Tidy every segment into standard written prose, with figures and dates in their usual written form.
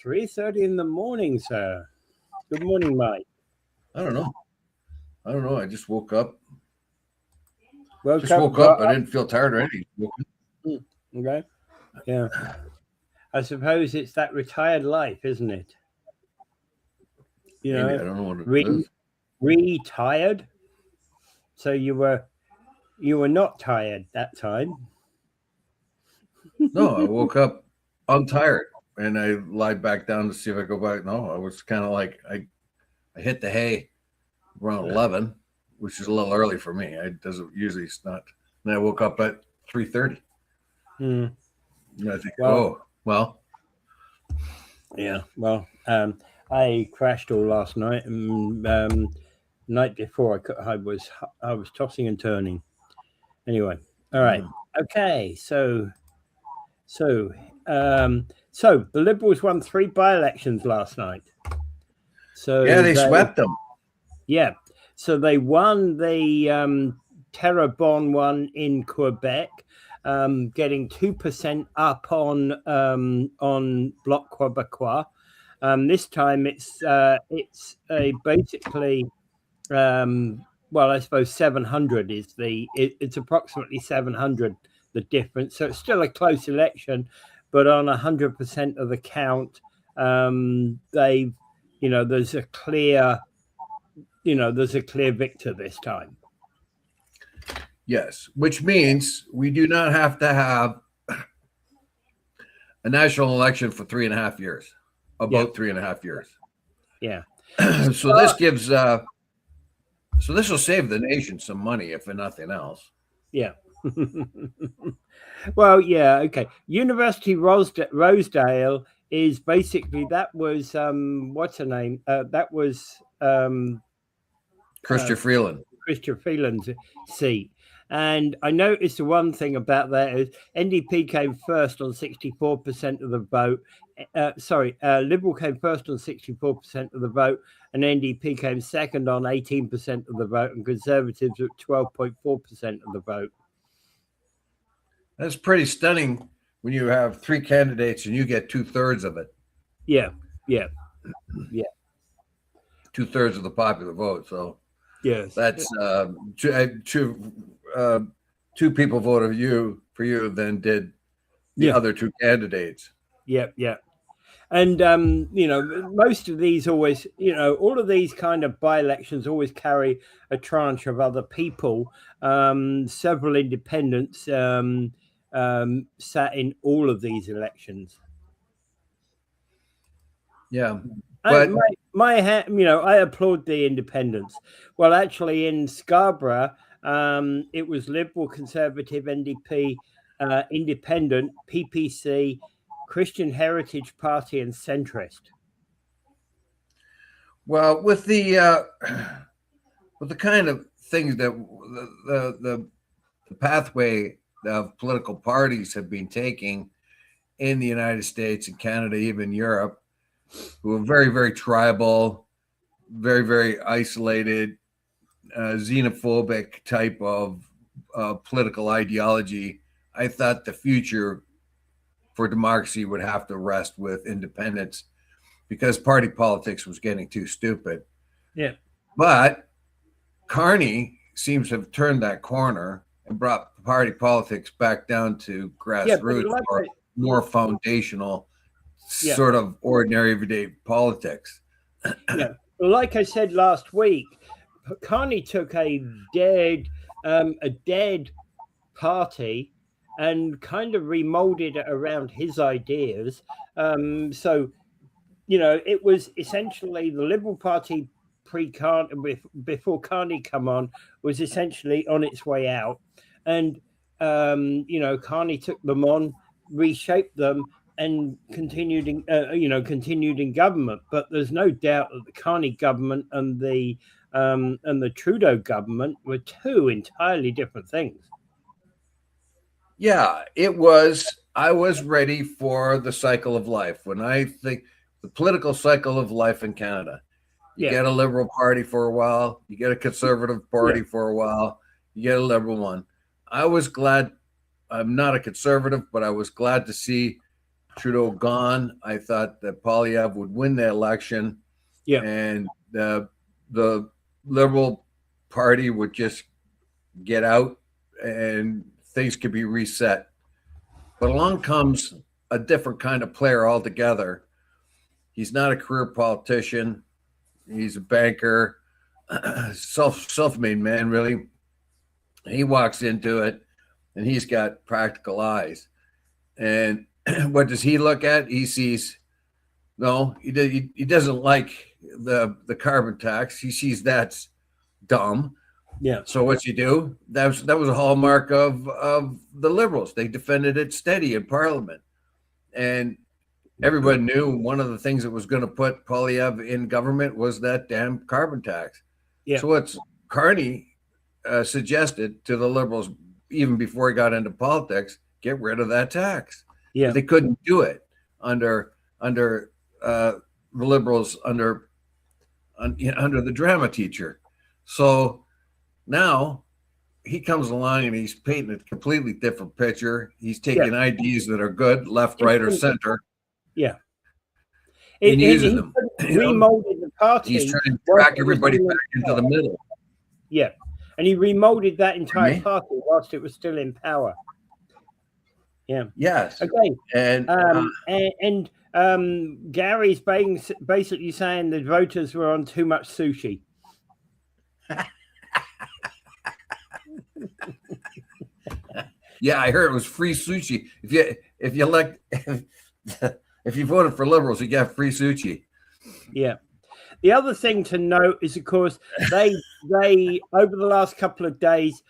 3:30 in the morning, sir. Good morning, Mike. I don't know. I just woke up. Woke up. I didn't feel tired or anything. Okay. Yeah. I suppose it's that retired life, isn't it? You Maybe. know, I don't know what it is. Retired. So you were not tired that time. No, I woke up untired and I lied back down to see if I go back. No, I was kind of like I hit the hay around 11, which is a little early for me. It's not. And I woke up at 3:30. And I think, Yeah. Well, I crashed all last night, and night before I was tossing and turning. Anyway, all right. Okay, so the Liberals won 3 by-elections last night. So yeah, they swept them. Yeah, so they won the Terrebonne one in Quebec, getting 2% up on Bloc Québécois. This time it's basically I suppose 700 is it's approximately 700 the difference. So it's still a close election, but on 100% of the count, there's a clear victor this time. Yes, which means we do not have to have a national election for 3.5 years. About 3.5 years. Yeah. So this gives so this will save the nation some money, if for nothing else. Yeah. Well, yeah, okay. University Rosedale is basically, that was what's her name? That was Chrystia Freeland. Chrystia Freeland's seat. And I noticed the one thing about that is NDP came first on 64% of the vote. Liberal came first on 64% of the vote, and NDP came second on 18% of the vote, and Conservatives at 12.4% of the vote. That's pretty stunning when you have 3 candidates and you get 2/3 of it. Yeah. 2/3 of the popular vote. So yes, that's two people voted for you than did the other 2 candidates. Yeah. And, most of these always, all of these kind of by-elections always carry a tranche of other people. Several independents sat in all of these elections. Yeah. But I applaud the independents. Well, actually, in Scarborough, it was Liberal, Conservative, NDP, Independent, PPC, Christian Heritage Party, and centrist. Well, with the kind of things that the pathway of political parties have been taking in the United States and Canada, even Europe, who are very, very tribal, very, very isolated, xenophobic type of political ideology, I thought the future for democracy would have to rest with independence, because party politics was getting too stupid. Yeah. But Carney seems to have turned that corner and brought party politics back down to grassroots, or more foundational, sort of ordinary everyday politics. Yeah. Well, like I said last week, Carney took a dead party and kind of remolded it around his ideas. So, it was essentially the Liberal Party before Carney come on was essentially on its way out. And, Carney took them on, reshaped them, and continued in government. But there's no doubt that the Carney government and the Trudeau government were 2 entirely different things. Yeah, it was. I was ready for the cycle of life. When I think the political cycle of life in Canada, you get a Liberal Party for a while, you get a Conservative Party for a while, you get a Liberal one. I was glad. I'm not a Conservative, but I was glad to see Trudeau gone, I thought that Poilievre would win the election, and the Liberal Party would just get out and things could be reset. But along comes a different kind of player altogether. He's not a career politician. He's a banker, self-made man, really. He walks into it, and he's got practical eyes. And what does he look at? He sees, no, he doesn't like the carbon tax. He sees that's dumb. Yeah. So what's he do? That was a hallmark of the Liberals. They defended it steady in Parliament, and everybody knew one of the things that was going to put Poilievre in government was that damn carbon tax. Yeah. So what's Carney suggested to the Liberals even before he got into politics, get rid of that tax. Yeah. But they couldn't do it under the Liberals under the drama teacher. So now he comes along and he's painting a completely different picture. He's taking ideas that are good, left, right, or center. Yeah. And using them. Remolded the party. He's trying to track everybody back into the middle. Yeah. And he remolded that entire party whilst it was still in power. Yeah. Yes. Okay. And Gary's basically saying the voters were on too much sushi. Yeah, I heard it was free sushi. If you voted for Liberals, you got free sushi. Yeah. The other thing to note is, of course, they over the last couple of days,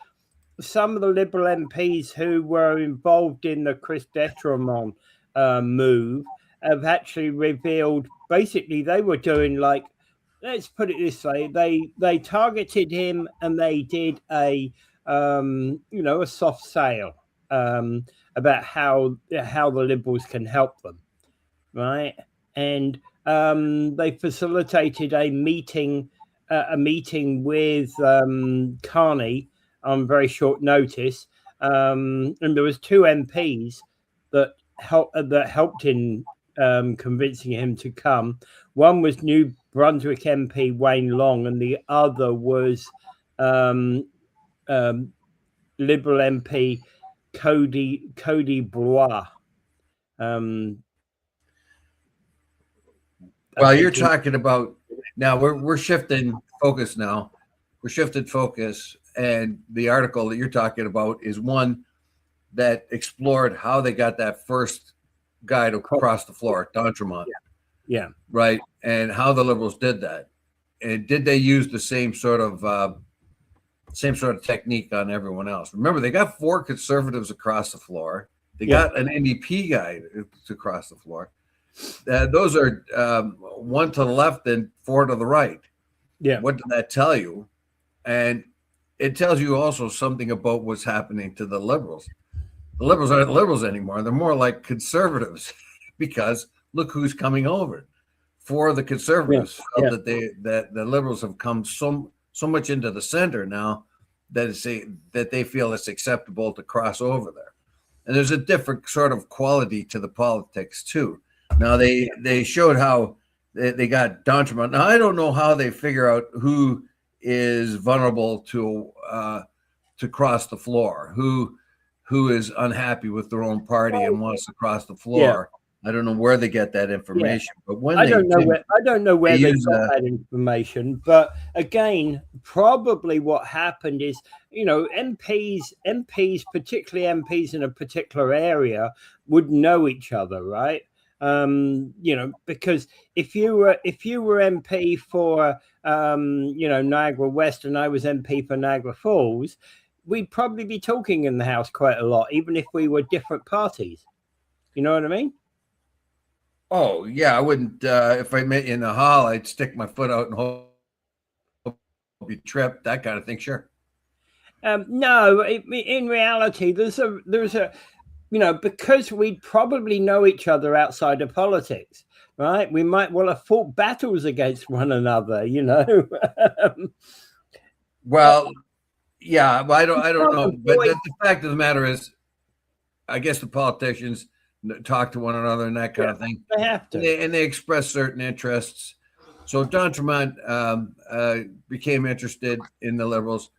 some of the Liberal MPs who were involved in the Chris Detremont move have actually revealed basically they were doing, like, let's put it this way, they targeted him and they did a soft sale about how the Liberals can help them, right? And they facilitated a meeting with Carney on very short notice, and there was two MPs that helped in convincing him to come. One was New Brunswick MP Wayne Long, and the other was Liberal MP Cody Blois. Well, you're talking about now. We're shifting focus now. We're shifting focus, and the article that you're talking about is one that explored how they got that first guy to cross the floor, D'Entremont. Yeah. Right, and how the Liberals did that, and did they use the same sort of technique on everyone else? Remember, they got 4 conservatives across the floor. They got an NDP guy to cross the floor. Those are 1 to the left and 4 to the right. Yeah. What did that tell you? And it tells you also something about what's happening to the Liberals. The Liberals aren't Liberals anymore. They're more like conservatives because look who's coming over. For the conservatives, that the Liberals have come so much into the center now that they feel it's acceptable to cross over there. And there's a different sort of quality to the politics too. Now they showed how they got D'Entremont. Now I don't know how they figure out who is vulnerable to cross the floor, who is unhappy with their own party and wants to cross the floor. I don't know where they get that information, but when I don't know where they got that information. But again, probably what happened is, MPs, particularly MPs in a particular area, would know each other, right? Because if you were MP for Niagara West and I was MP for Niagara Falls, we'd probably be talking in the House quite a lot, even if we were different parties. You know what I mean? Oh yeah, I wouldn't. If I met you in the hall, I'd stick my foot out and hope you trip, that kind of thing. Sure. No, in reality, there's a because we probably know each other outside of politics, right? We might well have fought battles against one another, Well, yeah, but I don't know. But the fact of the matter is, I guess the politicians talk to one another and that kind of thing. They have to. And they express certain interests. So Don Tremont became interested in the Liberals.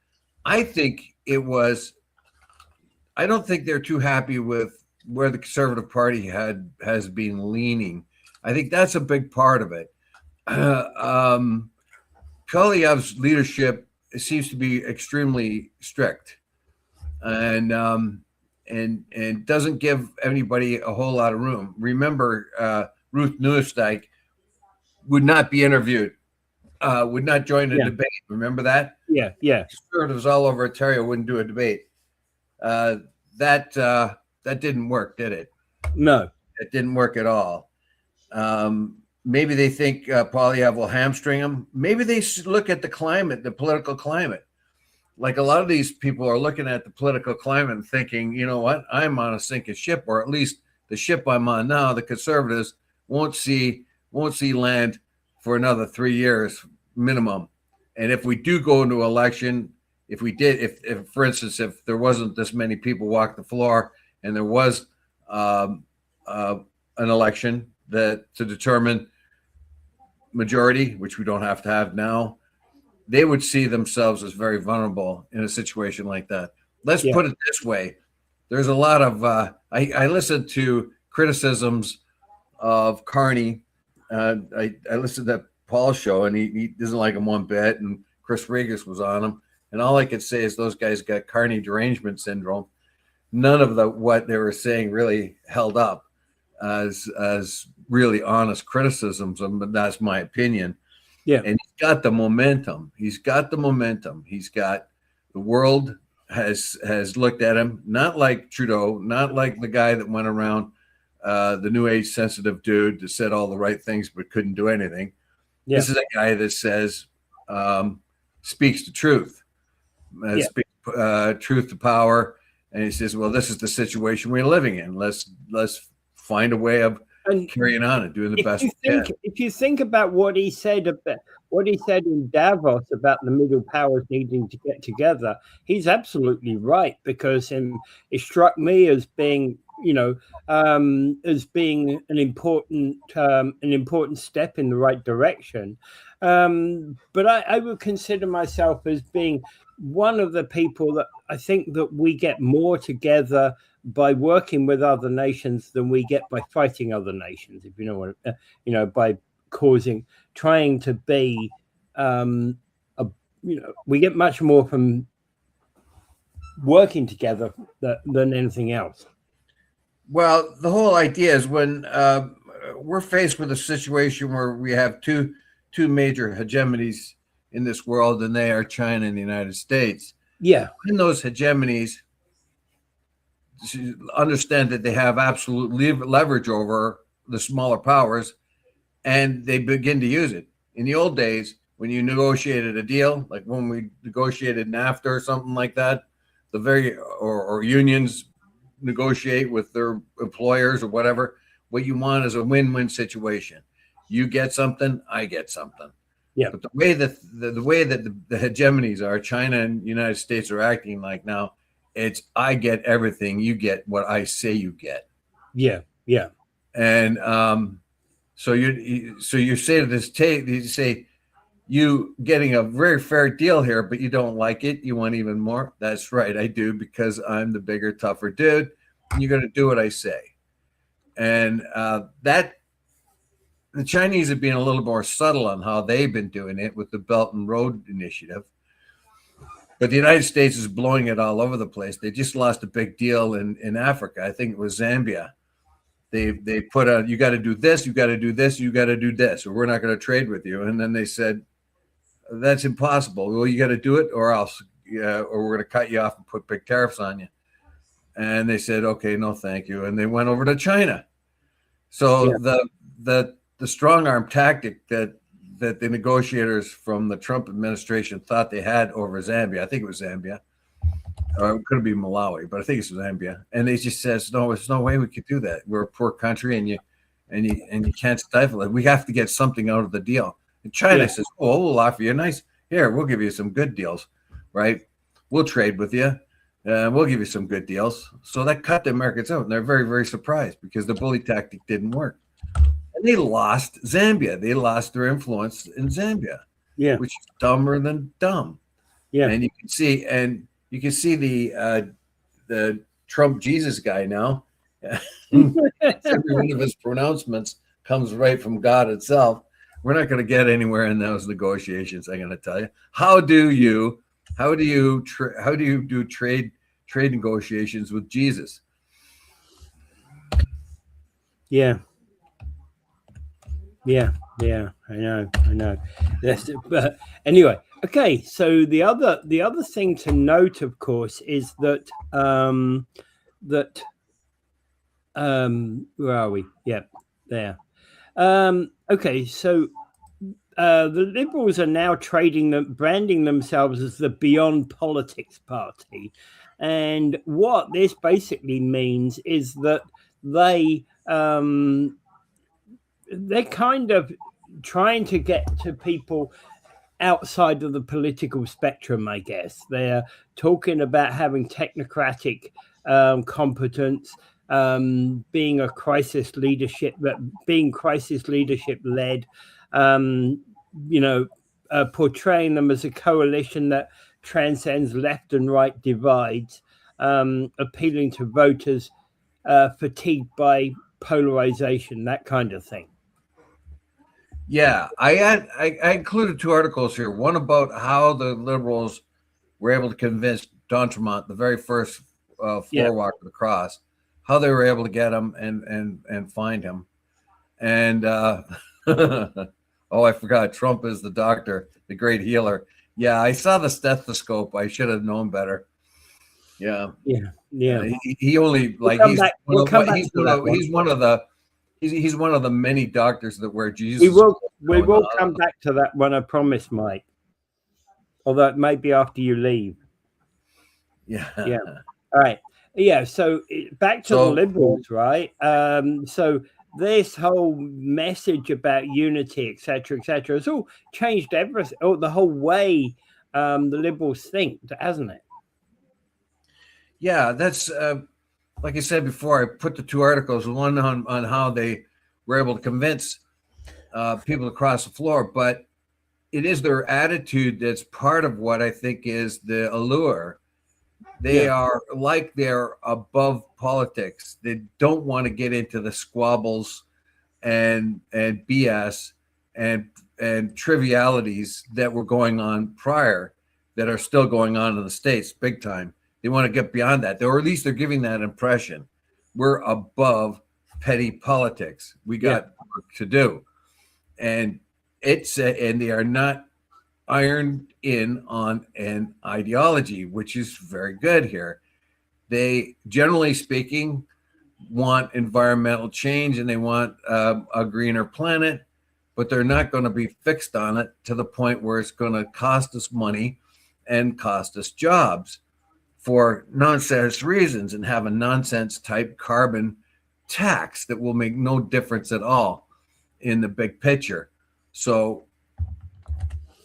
I don't think they're too happy with where the Conservative Party has been leaning. I think that's a big part of it. Poilievre's leadership seems to be extremely strict, and doesn't give anybody a whole lot of room. Remember, Ruth Neusteig would not be interviewed, would not join a debate. Remember that? Yeah. Conservatives all over Ontario wouldn't do a debate. That didn't work, did it? No, it didn't work at all. Maybe they think Poilievre will hamstring them. Maybe they look at the climate, the political climate. Like a lot of these people are looking at the political climate and thinking, you know what, I'm on a sinking ship, or at least the ship I'm on now, the Conservatives won't see land for another 3 years minimum. And if we do go into election, if for instance, if there wasn't this many people walk the floor and there was an election to determine majority, which we don't have to have now, they would see themselves as very vulnerable in a situation like that. Let's put it this way. There's a lot of, I listened to criticisms of Carney. I listened to Paul's show, and he doesn't like him one bit, and Chris Regis was on him. And all I could say is those guys got Carney derangement syndrome. None of what they were saying really held up as really honest criticisms, but that's my opinion. Yeah. And he's got the momentum. He's got the world has looked at him, not like Trudeau, not like the guy that went around, the new age sensitive dude that said all the right things but couldn't do anything. Yeah. This is a guy that says, speaks the truth, speaks truth to power. And he says, well, this is the situation we're living in. Let's find a way of carrying on and doing the best we can. If you think about what he said in Davos about the middle powers needing to get together, he's absolutely right, because it struck me as being, as being an important step in the right direction. But I would consider myself as being one of the people that I think that we get more together by working with other nations than we get by fighting other nations, if you know what, by trying to be, we get much more from working together than anything else. Well, the whole idea is when we're faced with a situation where we have two major hegemonies in this world, and they are China and the United States. Yeah. In those hegemonies, understand that they have absolute leverage over the smaller powers, and they begin to use it. In the old days, when you negotiated a deal, like when we negotiated NAFTA or something like that, or unions negotiate with their employers or whatever, what you want is a win-win situation. You get something, I get something. Yeah. But the way that the hegemonies are, China and the United States are acting like now, it's I get everything, you get what I say you get. Yeah, yeah. And so you say to this tape, you say, you getting a very fair deal here, but you don't like it. You want even more. That's right, I do, because I'm the bigger, tougher dude. And you're going to do what I say. And that the Chinese have been a little more subtle on how they've been doing it with the Belt and Road Initiative. But the United States is blowing it all over the place. They just lost a big deal in Africa. I think it was Zambia. They put out, you got to do this, you got to do this, you got to do this, or we're not going to trade with you. And then they said, that's impossible. Well, you got to do it, or else, or we're going to cut you off and put big tariffs on you. And they said, okay, no, thank you. And they went over to China. So the strong arm tactic that the negotiators from the Trump administration thought they had over Zambia, I think it was Zambia, or it could be Malawi, but I think it's Zambia. And they just says, no, there's no way we could do that. We're a poor country, and you can't stifle it. We have to get something out of the deal. And China says, oh, we'll offer you a nice, here, we'll give you some good deals, right? We'll trade with you. We'll give you some good deals. So that cut the Americans out, and they're very, very surprised because the bully tactic didn't work. And they lost Zambia. They lost their influence in Zambia, Yeah. which is dumber than dumb. Yeah. And you can see the Trump Jesus guy now. Every one of his pronouncements comes right from God itself. We're not going to get anywhere in those negotiations. I'm going to tell you. How do you do trade negotiations with Jesus? Yeah. I know. But anyway, okay. So the other thing to note, of course, is that where are we? Yeah, there. Okay, so the Liberals are now branding themselves as the Beyond Politics Party, and what this basically means is that they're kind of trying to get to people outside of the political spectrum, I guess. They're talking about having technocratic competence, being crisis leadership led, portraying them as a coalition that transcends left and right divides, appealing to voters fatigued by polarization, that kind of thing. Yeah, I included two articles here. One about how the Liberals were able to convince D'Entremont, the very first floor walker across, how they were able to get him and find him. And oh, I forgot. Trump is the doctor, the great healer. Yeah, I saw the stethoscope. I should have known better. Yeah. He only he's one of the many doctors that wear Jesus. We will come back to that one, I promise, Mike. Although it may be after you leave. Yeah. All right. Yeah. So back to the Liberals, right? So this whole message about unity, etc., has all changed everything. Oh, the whole way the Liberals think, hasn't it? Yeah, that's like I said before. I put the two articles, one on how they were able to convince people to cross the floor, but it is their attitude that's part of what I think is the allure. They are like they're above politics. They don't want to get into the squabbles and BS and trivialities that were going on prior, that are still going on in the States big time. They want to get beyond that, or at least they're giving that impression. We're above petty politics. We got work to do, and they are not ironed in on an ideology, which is very good here. They, generally speaking, want environmental change and they want a greener planet, but they're not going to be fixed on it to the point where it's going to cost us money and cost us jobs for nonsense reasons, and have a nonsense type carbon tax that will make no difference at all in the big picture. So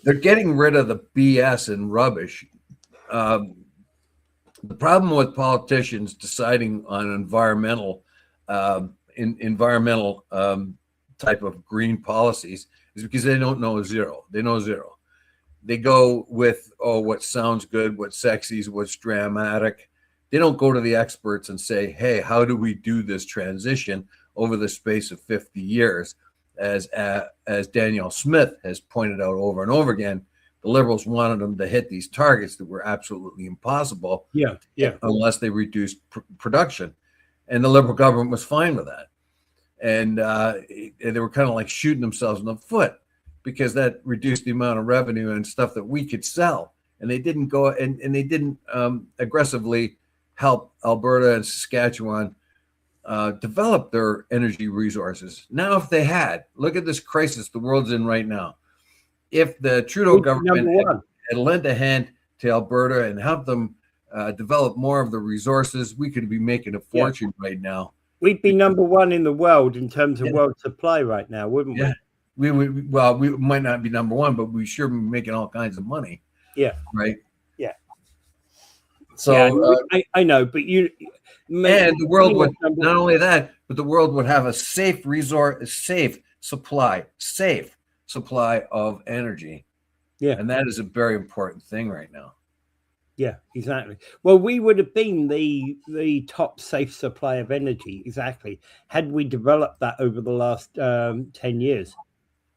they're getting rid of the BS and rubbish. The problem with politicians deciding on environmental type of green policies is because they don't know zero. They know zero. They go with, what sounds good, what's sexy, what's dramatic. They don't go to the experts and say, hey, how do we do this transition over the space of 50 years? As Danielle Smith has pointed out over and over again, the Liberals wanted them to hit these targets that were absolutely impossible. Unless they reduced production. And the Liberal government was fine with that. And they were kind of like shooting themselves in the foot, because that reduced the amount of revenue and stuff that we could sell. And they didn't go and they didn't aggressively help Alberta and Saskatchewan develop their energy resources. Now, if they had, look at this crisis the world's in right now. If the Trudeau government had lent a hand to Alberta and helped them develop more of the resources, we could be making a fortune right now. We'd be number one in the world in terms of world supply right now, wouldn't we? We would. Well, we might not be number one, but we sure be making all kinds of money. Yeah. Right. Yeah. So, I know, but and the world would not only that, but the world would have a safe supply of energy. Yeah. And that is a very important thing right now. Yeah, exactly. Well, we would have been the top safe supply of energy, exactly, had we developed that over the last 10 years.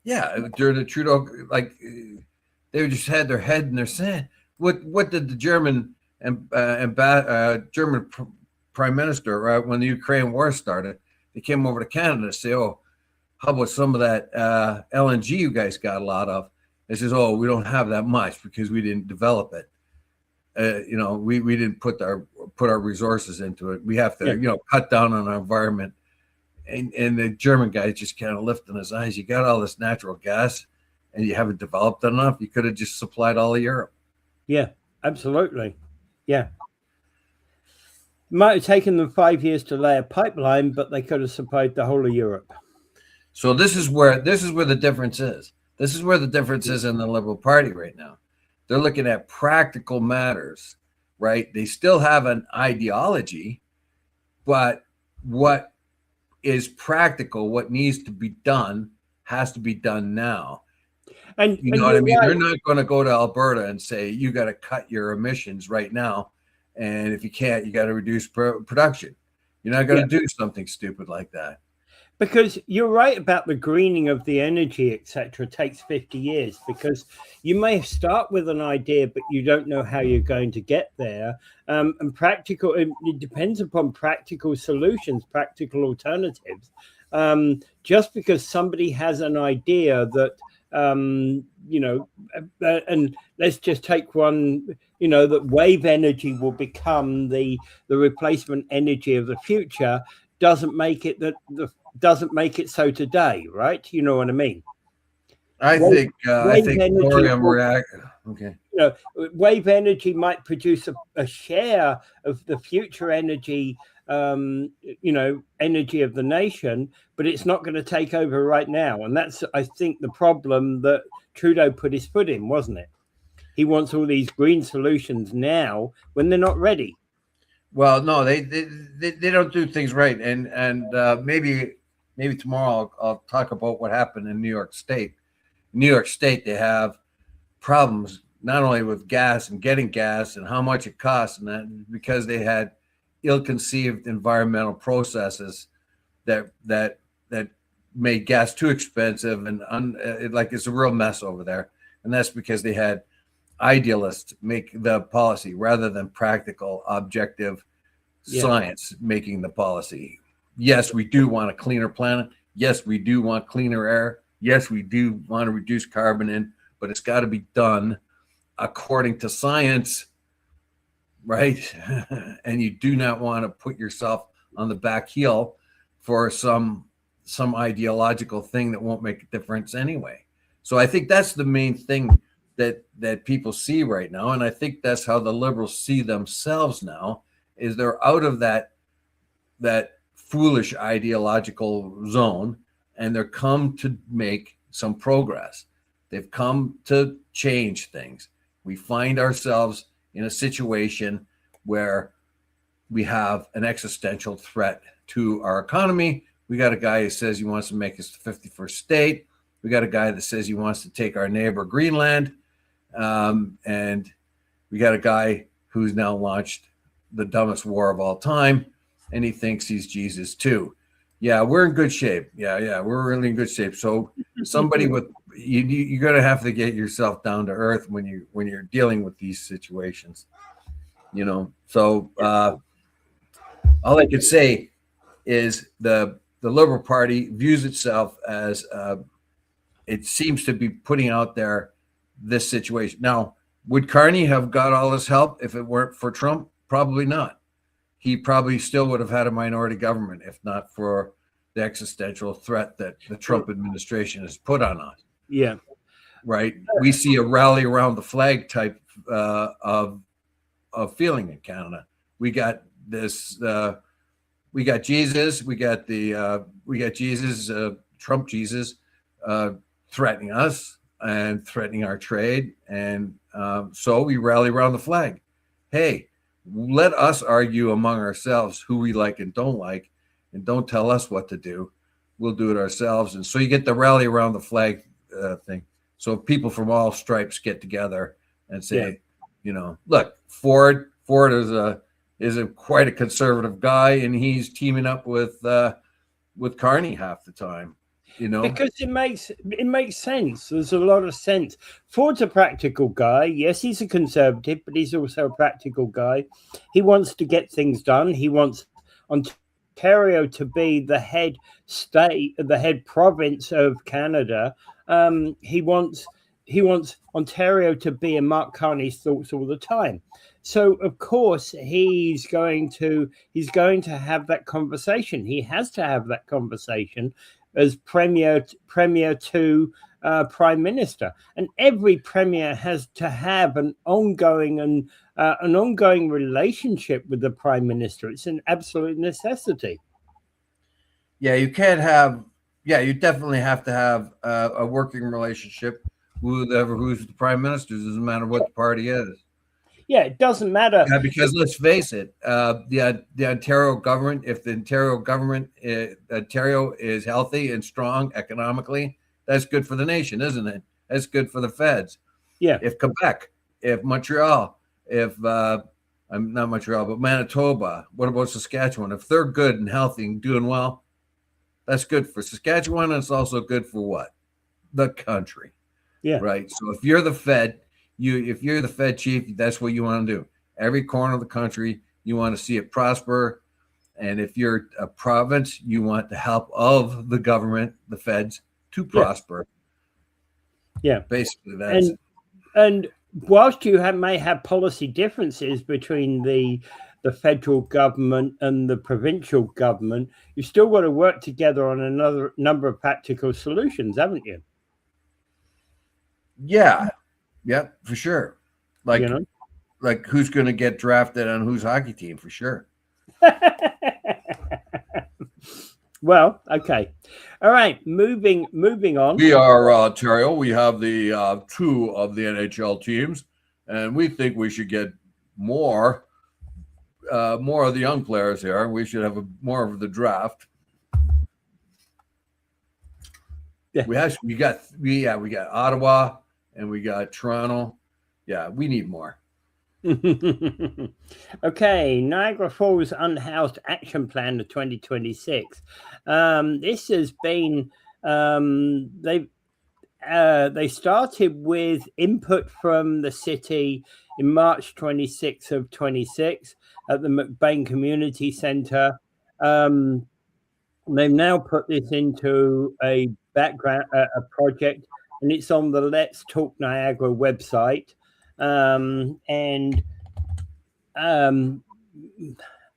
Yeah, during the Trudeau, like they just had their head in their sand. What did the German German prime minister, when the Ukraine war started, they came over to Canada to say, "Oh, how about some of that LNG you guys got a lot of?" They says, "Oh, we don't have that much because we didn't develop it. We didn't put our resources into it. We have to, cut down on our environment." And the German guy just kind of lifting his eyes. You got all this natural gas, and you haven't developed enough. You could have just supplied all of Europe. Yeah, absolutely. Yeah. Might have taken them 5 years to lay a pipeline, but they could have supplied the whole of Europe. So this is where the difference is. This is where the difference is in the Liberal Party right now. They're looking at practical matters, right? They still have an ideology, but what is practical, what needs to be done, has to be done now. And you know what I mean? Right. They're not going to go to Alberta and say, you got to cut your emissions right now. And if you can't, you got to reduce production. You're not going to do something stupid like that. Because you're right about the greening of the energy, etc. takes 50 years, because you may start with an idea, but you don't know how you're going to get there. And it depends upon practical solutions, practical alternatives. Just because somebody has an idea that, and let's just take one, that wave energy will become the replacement energy of the future, doesn't make it so today, right? You know what I mean? I think thorium reactor. Okay. Wave energy might produce a share of the future energy, energy of the nation, but it's not going to take over right now. And that's, I think, the problem that Trudeau put his foot in, wasn't it? He wants all these green solutions now when they're not ready. Well, no, they don't do things right, and maybe tomorrow I'll talk about what happened in New York State. In New York State, they have problems not only with gas and getting gas and how much it costs, and that because they had ill-conceived environmental processes that made gas too expensive, and it's a real mess over there. And that's because they had idealists make the policy rather than practical, objective science making the policy. Yes, we do want a cleaner planet. Yes, we do want cleaner air. Yes, we do want to reduce carbon in, but it's got to be done according to science, right? And you do not want to put yourself on the back heel for some ideological thing that won't make a difference anyway. So I think that's the main thing that people see right now, and I think that's how the Liberals see themselves now, is they're out of that foolish ideological zone, and they're come to make some progress. They've come to change things. We find ourselves in a situation where we have an existential threat to our economy. We got a guy who says he wants to make us the 51st state. We got a guy that says he wants to take our neighbor Greenland. And we got a guy who's now launched the dumbest war of all time, and he thinks he's Jesus too. Yeah, we're in good shape. Yeah, we're really in good shape. So somebody with you're going to have to get yourself down to earth when you're dealing with these situations. So all I could say is the Liberal Party views itself as it seems to be putting out there this situation. Now, would Carney have got all this help if it weren't for Trump? Probably not. He probably still would have had a minority government if not for the existential threat that the Trump administration has put on us. Yeah. Right. We see a rally around the flag type of feeling in Canada. We got this. We got Jesus. We got Jesus. Trump Jesus threatening us and threatening our trade, and so we rally around the flag. Hey, let us argue among ourselves who we like and don't tell us what to do. We'll do it ourselves. And so you get the rally around the flag thing. So people from all stripes get together and say, look, Ford is quite a conservative guy, and he's teaming up with Carney half the time. Because it makes sense. There's a lot of sense. Ford's a practical guy. Yes, he's a conservative, but he's also a practical guy. He wants to get things done. He wants Ontario to be the head state, the head province of Canada. He wants Ontario to be in Mark Carney's thoughts all the time. So of course he's going to have that conversation. He has to have that conversation as premier to prime minister, and every premier has to have an ongoing relationship with the prime minister. It's an absolute necessity. Yeah, you can't have. Yeah, you definitely have to have a working relationship with who's the prime minister. Doesn't matter what the party is. Yeah, it doesn't matter. Yeah, because let's face it, the Ontario government, if the Ontario is healthy and strong economically, that's good for the nation, isn't it? That's good for the feds. Yeah. If Quebec, if Montreal, if I'm not Montreal, but Manitoba, what about Saskatchewan? If they're good and healthy and doing well, that's good for Saskatchewan, and it's also good for what? The country. Yeah. Right. So if you're the Fed, if you're the Fed chief, that's what you want to do. Every corner of the country, you want to see it prosper. And if you're a province, you want the help of the government, the feds, to prosper. Yeah. Basically, that's it. And whilst you may have policy differences between the federal government and the provincial government, you've still got to work together on another number of practical solutions, haven't you? Yeah, for sure. Like who's going to get drafted on whose hockey team, for sure. Well, okay. All right, moving on. We are Ontario. We have the two of the NHL teams, and we think we should get more of the young players here. We should have more of the draft. Yeah. We got Ottawa and we got Toronto. Yeah, we need more. Okay, Niagara Falls Unhoused Action Plan of 2026. This has been they started with input from the city in March 26th of 26 at the McBain Community Centre. They've now put this into a background, a project, and it's on the Let's Talk Niagara website. I'm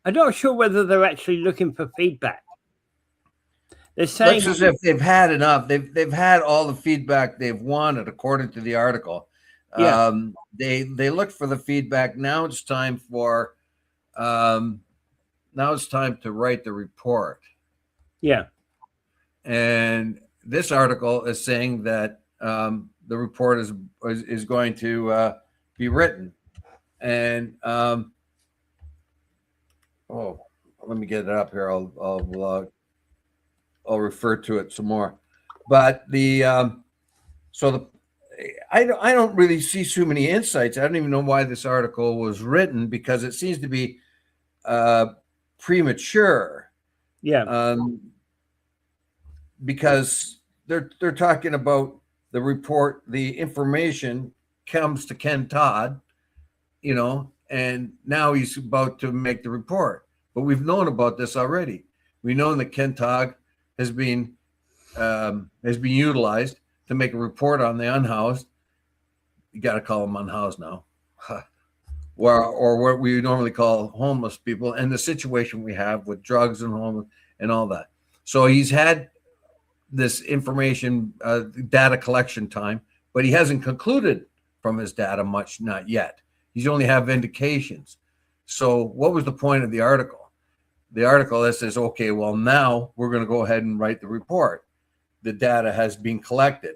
not sure whether they're actually looking for feedback. They're saying looks as if they've had enough. They've had all the feedback they've wanted, according to the article. Yeah. They looked for the feedback. Now it's time to write the report. Yeah. And this article is saying that the report is going to be written. And let me get it up here. I'll refer to it some more. But I don't really see too many insights. I don't even know why this article was written, because it seems to be premature. Yeah. Because they're talking about the report, the information comes to Ken Todd, and now he's about to make the report. But we've known about this already. We know that Ken Todd has been utilized to make a report on the unhoused. You got to call them unhoused now, or what we normally call homeless people, and the situation we have with drugs and homeless and all that. So he's had this information, data collection time, but he hasn't concluded from his data much, not yet. He's only have indications. So what was the point of the article? The article that says, okay, well, now we're going to go ahead and write the report. The data has been collected.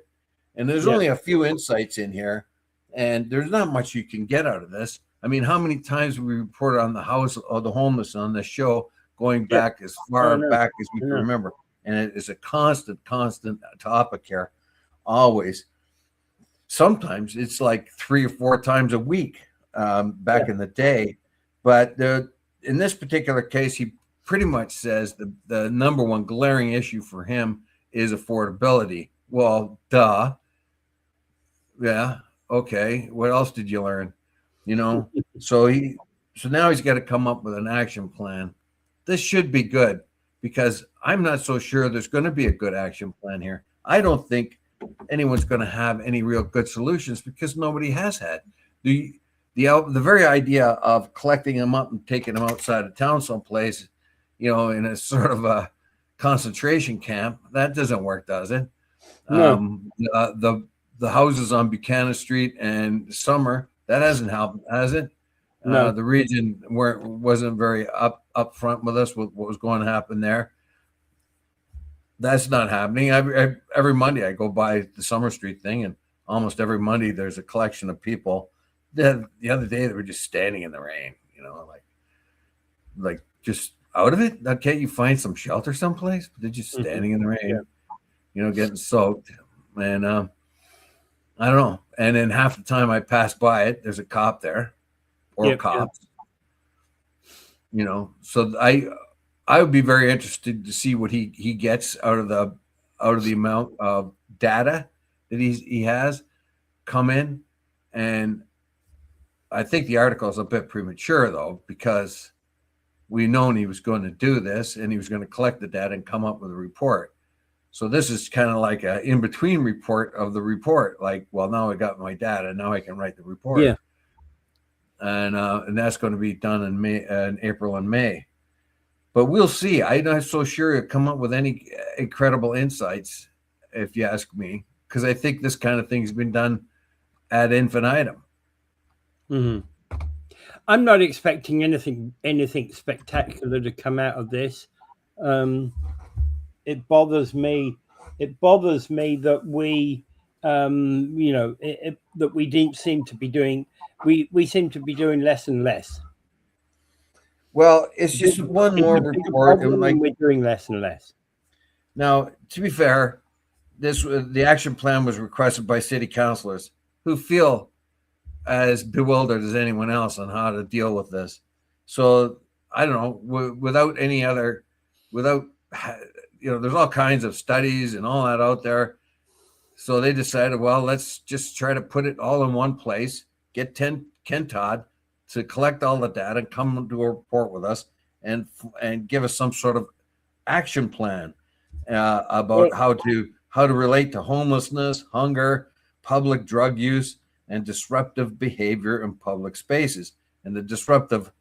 And there's only a few insights in here, and there's not much you can get out of this. I mean, how many times have we reported on the house or the homeless on this show, going Yeah. back as far back as we I can know. remember? And it is a constant topic here, always. Sometimes it's like 3 or 4 times a week back in the day. But in this particular case, he pretty much says the number one glaring issue for him is affordability. Well, duh. Yeah. Okay. What else did you learn? You know, so now he's got to come up with an action plan. This should be good, because I'm not so sure there's going to be a good action plan here. I don't think anyone's going to have any real good solutions, because nobody has had. The very idea of collecting them up and taking them outside of town someplace, you know, in a sort of a concentration camp, that doesn't work, does it? No. The houses on Buchanan Street and Summer, that hasn't helped, has it? No. The region wasn't very upfront with us with what was going to happen there. That's not happening. Every Monday I go by the Summer Street thing, and almost every Monday there's a collection of people. The other day they were just standing in the rain, you know, like just out of it. Now, can't you find some shelter someplace? But they're just standing in the rain, you know, getting soaked. And I don't know. And then half the time I pass by it, there's a cop there, or cops. You know, so I would be very interested to see what he gets out of the amount of data that he has come in. And I think the article is a bit premature, though, because we known he was going to do this, and he was going to collect the data and come up with a report. So this is kind of like an in-between report of the report. Like, well, now I got my data, now I can write the report. Yeah. And that's going to be done in April and May. But we'll see. I'm not so sure he'll come up with any incredible insights, if you ask me, because I think this kind of thing has been done ad infinitum. Mm-hmm. I'm not expecting anything spectacular to come out of this. It bothers me. It bothers me that we, you know, that we didn't seem to be doing. We seem to be doing less and less. Well, it's just one more report. We're doing less and less. Now, to be fair, the action plan was requested by city councilors who feel as bewildered as anyone else on how to deal with this. So I don't know, without you know, there's all kinds of studies and all that out there. So they decided, well, let's just try to put it all in one place, get Ken Todd to collect all the data and come to a report with us and give us some sort of action plan about how to relate to homelessness, hunger, public drug use, and disruptive behavior in public spaces. And the disruptive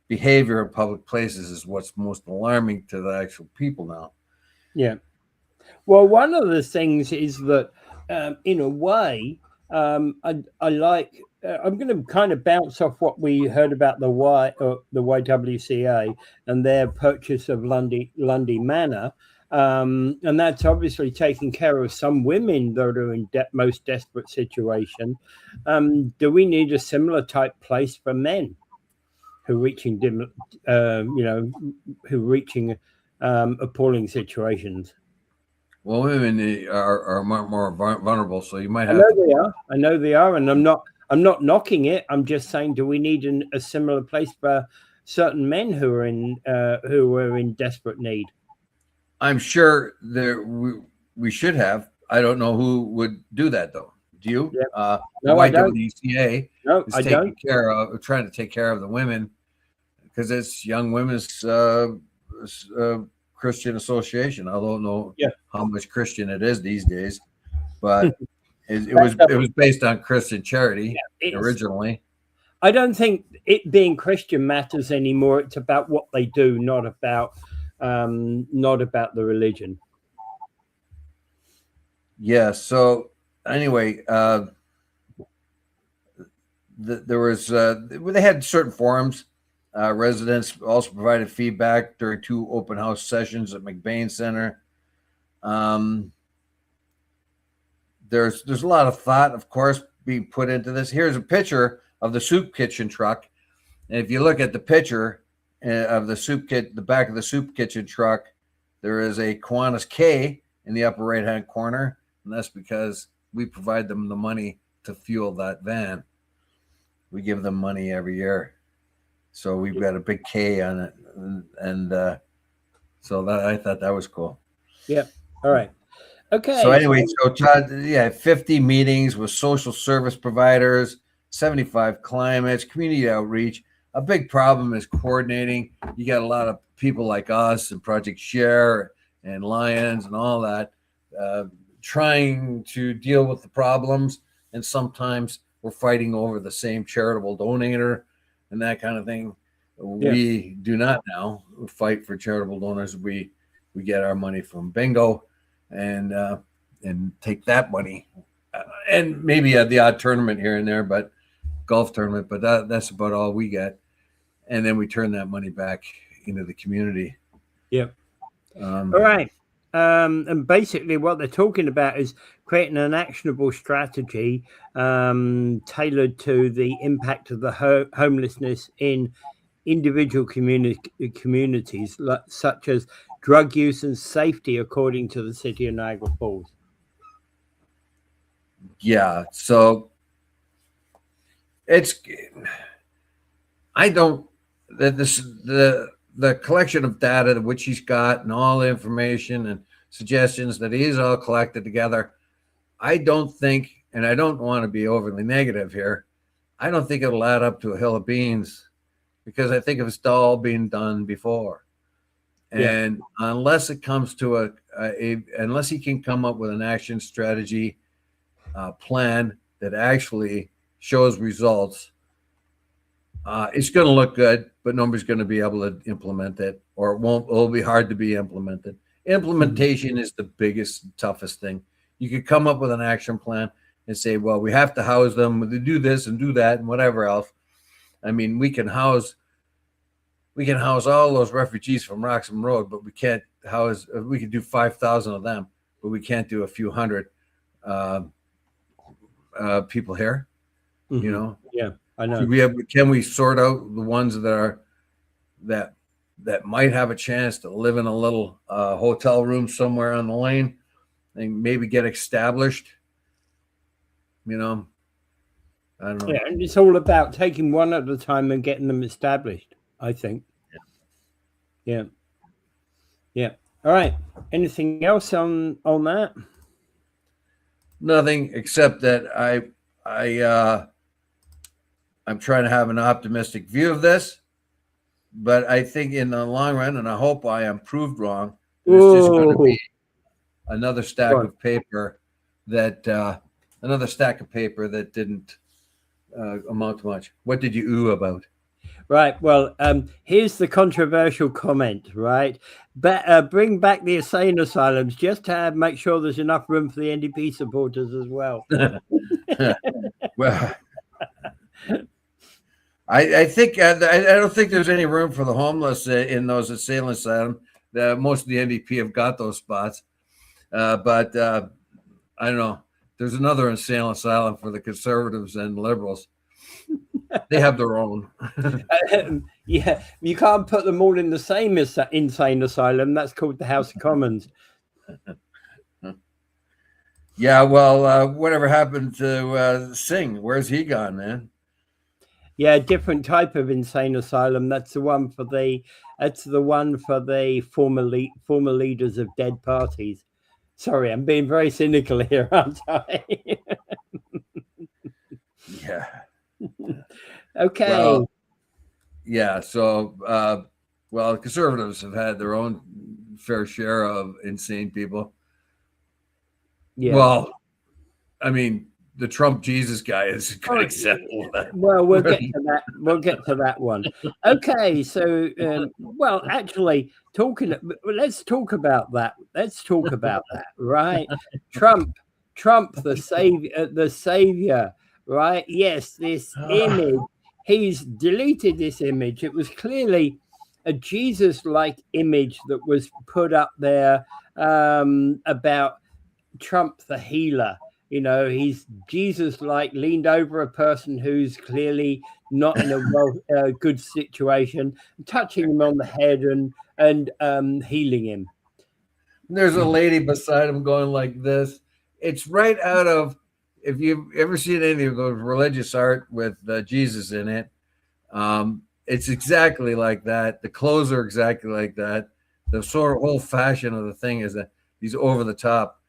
behavior in public places is what's most alarming to the actual people now. Yeah. Well, one of the things is that, in a way, I like. I'm going to kind of bounce off what we heard about the YWCA and their purchase of Lundy Manor, and that's obviously taking care of some women that are in most desperate situation. Do we need a similar type place for men who are reaching, appalling situations? Well, women are more vulnerable, so you might have. I know they are, and I'm not knocking it. I'm just saying, do we need a similar place for certain men who are in desperate need? I'm sure we should have. I don't know who would do that, though. Do you? Yeah. No, the YWCA is taking care of, trying to take care of the women, because it's Young Women's Christian Association. I don't know how much Christian it is these days, but it was based on Christian charity originally. I don't think it being Christian matters anymore. It's about what they do, not about the religion. Yeah. So anyway, there was they had certain forums. Residents also provided feedback during 2 open house sessions at McBain Center. There's a lot of thought, of course, being put into this. Here's a picture of the soup kitchen truck And if you look at the picture of the soup kit, the back of the soup kitchen truck, there is a Kiwanis K in the upper right-hand corner, and that's because we provide them the money to fuel that van. We give them money every year, so we've got a big K on it, and so that I thought that was cool. Yep. All right. Okay. So anyway, so Todd, 50 meetings with social service providers, 75 climates, community outreach. A big problem is coordinating. You got a lot of people like us and Project Share and Lions and all that trying to deal with the problems, and sometimes we're fighting over the same charitable donator and that kind of thing. Yeah. We do not now fight for charitable donors. We get our money from bingo and take that money and maybe the odd tournament here and there, but golf tournament, but that's about all we get. And then we turn that money back into the community. Yep. All right. And basically what they're talking about is creating an actionable strategy tailored to the impact of the homelessness in individual communities, such as drug use and safety, according to the city of Niagara Falls. Yeah. So the collection of data which he's got and all the information and suggestions that he's all collected together, I don't think, and I don't want to be overly negative here, I don't think it'll add up to a hill of beans, because I think it's all been done before. And unless it comes to unless he can come up with an action strategy plan that actually shows results, it's going to look good, but nobody's going to be able to implement it, or it'll be hard to be implemented. Implementation is the biggest, toughest thing. You could come up with an action plan and say, well, we have to house them, we do this and do that and whatever else. I mean, we can house all those refugees from Roxham Road, but we can't house, we can do 5,000 of them, but we can't do a few hundred people here, you know? Yeah, I know. Can we sort out the ones that might have a chance to live in a little hotel room somewhere on the lane and maybe get established, you know? I don't know. Yeah, and it's all about taking one at a time and getting them established, I think. Yeah. All right. Anything else on that? Nothing, except that I'm trying to have an optimistic view of this, but I think in the long run, and I hope I am proved wrong, it's just going to be another stack of paper that didn't amount to much. What did you ooh about? Right. Well, here's the controversial comment, right? Bring back the insane asylums just to make sure there's enough room for the NDP supporters as well. Well, I think I don't think there's any room for the homeless in those insane asylums. Most of the NDP have got those spots, but I don't know. There's another insane asylum for the Conservatives and Liberals. They have their own. Yeah, you can't put them all in the same insane asylum. That's called the House of Commons. Yeah, well, whatever happened to Singh? Where's he gone, man? Yeah, different type of insane asylum. That's the one for the former leaders of dead parties. Sorry, I'm being very cynical here, aren't I? Yeah. Okay. Well, yeah. So, Conservatives have had their own fair share of insane people. Yeah. Well, I mean, the Trump Jesus guy is a good example of that. Well, we'll get to that. We'll get to that one. Okay. So, actually, let's talk about that. Right? Trump, the savior. Right? Yes, this image. He's deleted this image. It was clearly a Jesus-like image that was put up there about Trump the healer. You know, he's Jesus-like, leaned over a person who's clearly not in a good situation, touching him on the head and healing him. There's a lady beside him going like this. It's right out of, if you've ever seen any of those religious art with Jesus in it, it's exactly like that. The clothes are exactly like that. The sort of whole fashion of the thing is that these over the top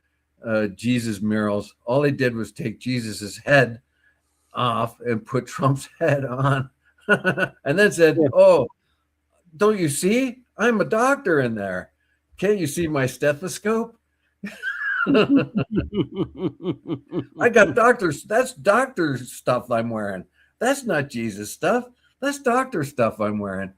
Jesus murals. All they did was take Jesus's head off and put Trump's head on, and then said, "Oh, don't you see? I'm a doctor in there. Can't you see my stethoscope? I got doctors. That's doctor stuff I'm wearing. That's not Jesus stuff. That's doctor stuff I'm wearing."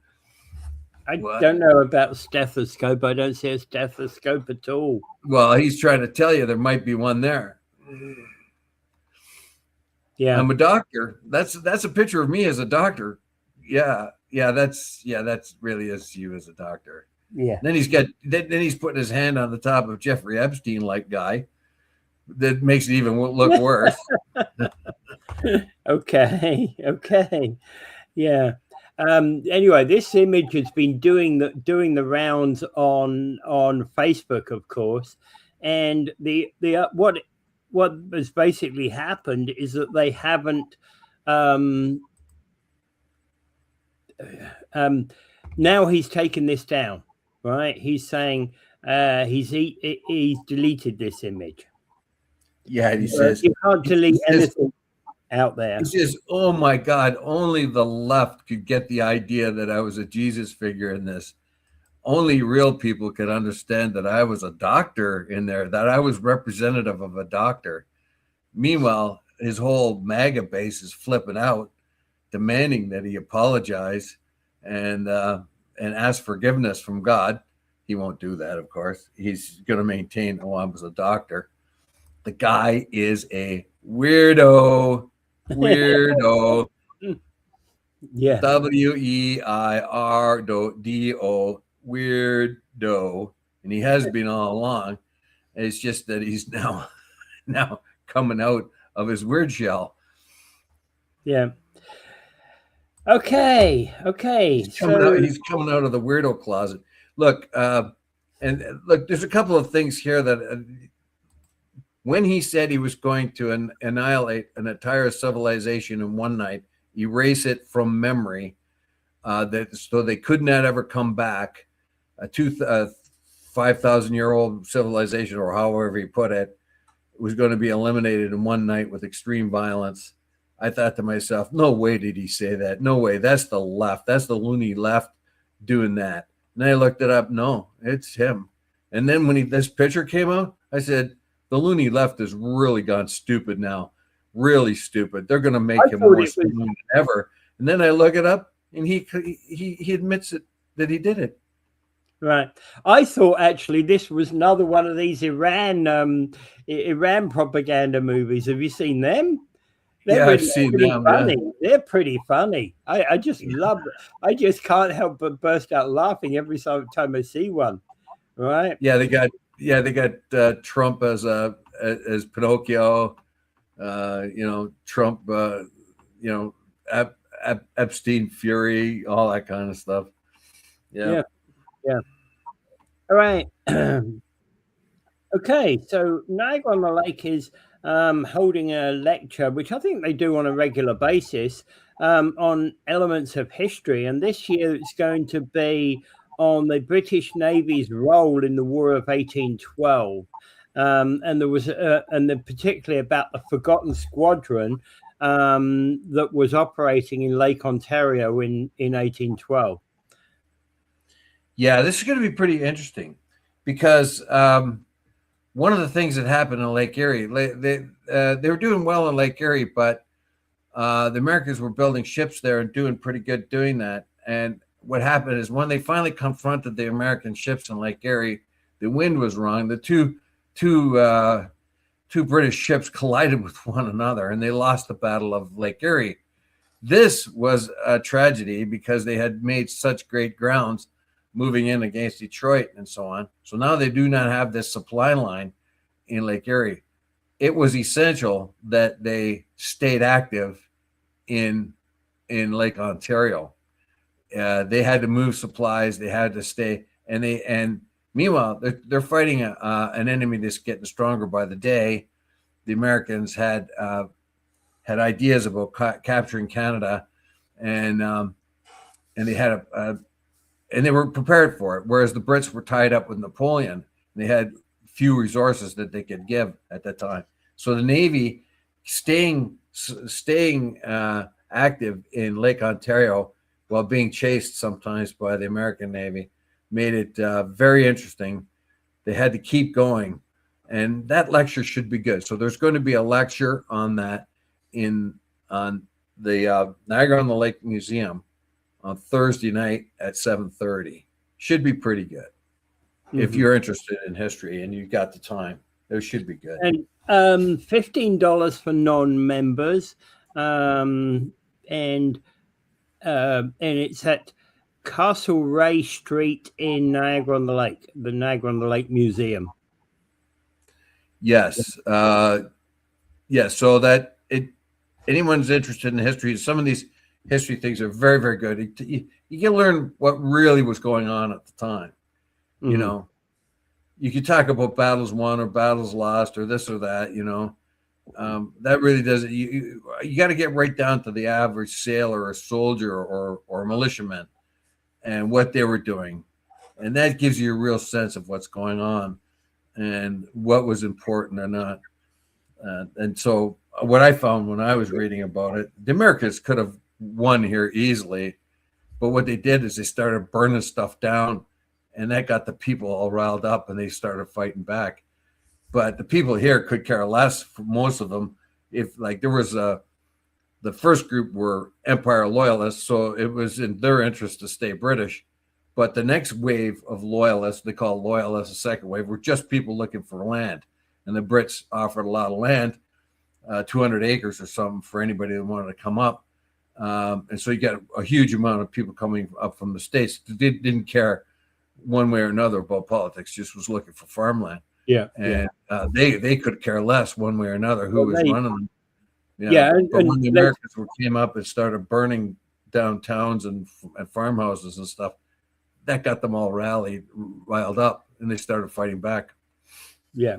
I don't know about stethoscope. I don't see a stethoscope at all. Well, he's trying to tell you there might be one there. Yeah, I'm a doctor. That's a picture of me as a doctor. Yeah, that's really is you as a doctor. Yeah. Then he's putting his hand on the top of Jeffrey Epstein like guy. That makes it even look worse. Okay. Yeah. Anyway, this image has been doing the rounds on Facebook, of course, and the what has basically happened is that they haven't now he's taken this down, right? He's saying he's deleted this image. Yeah, he says you can't delete anything out there. He says, "Oh my God, only the left could get the idea that I was a Jesus figure in this. Only real people could understand that I was a doctor in there, that I was representative of a doctor." Meanwhile, his whole MAGA base is flipping out, demanding that he apologize and ask forgiveness from God. He won't do that, of course. He's going to maintain, "Oh, I was a doctor." The guy is a weirdo. Yeah. WEIRDO, weirdo, and he has been all along. It's just that he's now coming out of his weird shell. Yeah. Okay. He's coming out of the weirdo closet. Look, there's a couple of things here that when he said he was going to annihilate an entire civilization in one night, erase it from memory, so they could not ever come back, a 5,000-year-old civilization, or however he put it, was going to be eliminated in one night with extreme violence. I thought to myself, no way did he say that. No way. That's the left. That's the loony left doing that. And I looked it up. No, it's him. And then when this picture came out, I said, the loony left has really gone stupid now. Really stupid. They're going to make him more stupid than ever. And then I look it up, and he admits it, that he did it. Right. I thought actually this was another one of these Iran propaganda movies. Have you seen them? I've seen them. Funny. Yeah. They're pretty funny. I just love it. I just can't help but burst out laughing every time I see one. Right? Yeah, they got Trump as Pinocchio. Trump. Epstein Fury, all that kind of stuff. Yeah. All right. Okay, so Niagara-on-the-Lake is holding a lecture, which I think they do on a regular basis, on elements of history. And this year it's going to be on the British Navy's role in the War of 1812. And there was, particularly about the Forgotten Squadron that was operating in Lake Ontario in 1812. Yeah, this is going to be pretty interesting because one of the things that happened in Lake Erie, they were doing well in Lake Erie, but the Americans were building ships there and doing pretty good doing that. And what happened is when they finally confronted the American ships in Lake Erie, the wind was wrong. The two British ships collided with one another, and they lost the Battle of Lake Erie. This was a tragedy because they had made such great grounds moving in against Detroit and so on. So now they do not have this supply line in Lake Erie. it was essential that they stayed active in Lake Ontario. They had to move supplies. They had to stay, and meanwhile they're fighting an enemy that's getting stronger by the day. The Americans had ideas about capturing Canada, and they had and they were prepared for it. Whereas the Brits were tied up with Napoleon, they had few resources that they could give at that time. So the Navy staying active in Lake Ontario while being chased sometimes by the American Navy made it very interesting. They had to keep going, and that lecture should be good. So there's going to be a lecture on that on the Niagara-on-the-Lake Museum on Thursday night at 7:30. Should be pretty good. If you're interested in history and you've got the time, it should be good. And $15 for non-members, and it's at Castlereagh Street in Niagara-on-the-Lake, the Niagara-on-the-Lake Museum. Yes, yes. So that anyone's interested in history, some of these history things are very, very good. You can learn what really was going on at the time. You know, you could talk about battles won or battles lost or this or that. You know, that really doesn't. You got to get right down to the average sailor or soldier or militiaman and what they were doing, and that gives you a real sense of what's going on and what was important or not. And so, what I found when I was reading about it, the Americans could have won here easily, but what they did is they started burning stuff down. And that got the people all riled up, and they started fighting back. But the people here could care less, for most of them. If like there was the first group were Empire loyalists, so it was in their interest to stay British. But the next wave of loyalists, they call loyalists the second wave, were just people looking for land. And the Brits offered a lot of land, 200 acres or something for anybody that wanted to come up. And so you got a huge amount of people coming up from the States that didn't care one way or another about politics, just was looking for farmland. Yeah. And they could care less one way or another who was running them. But when the Americans came up and started burning down towns and farmhouses and stuff, that got them all riled up, and they started fighting back. Yeah.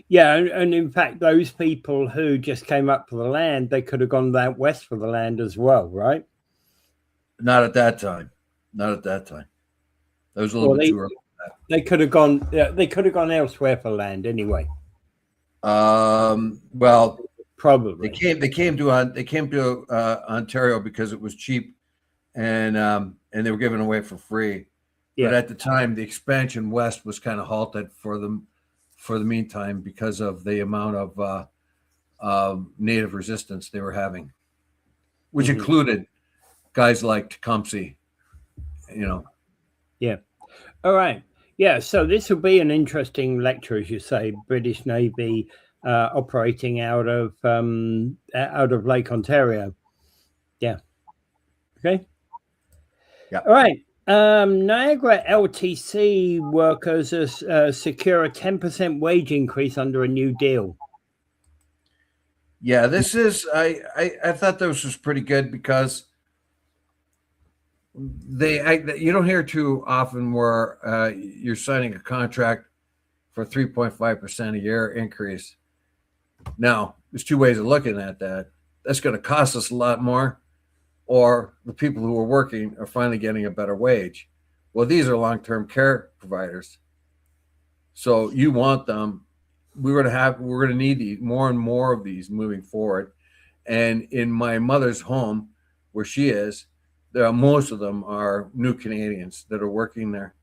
Yeah, and in fact, those people who just came up for the land, they could have gone down west for the land as well, right? Not at that time. Not at that time. That was a little bit too early. They could have gone. They could have gone elsewhere for land anyway. Well, probably they came to Ontario because it was cheap, and they were given away for free. Yeah. But at the time, the expansion west was kind of halted for the meantime because of the amount of native resistance they were having, which included guys like Tecumseh. You know. Yeah. All right. Yeah. So this will be an interesting lecture, as you say. British Navy operating out of Lake Ontario. Yeah. Okay. Yeah. All right. Niagara LTC workers secure a 10% wage increase under a new deal. Yeah, this is. I thought this was pretty good because you don't hear too often where you're signing a contract for 3.5% a year increase. Now, there's two ways of looking at that. That's going to cost us a lot more, or the people who are working are finally getting a better wage. Well, these are long-term care providers, so you want them. We're going to need more and more of these moving forward. And in my mother's home, where she is, most of them are new Canadians that are working there,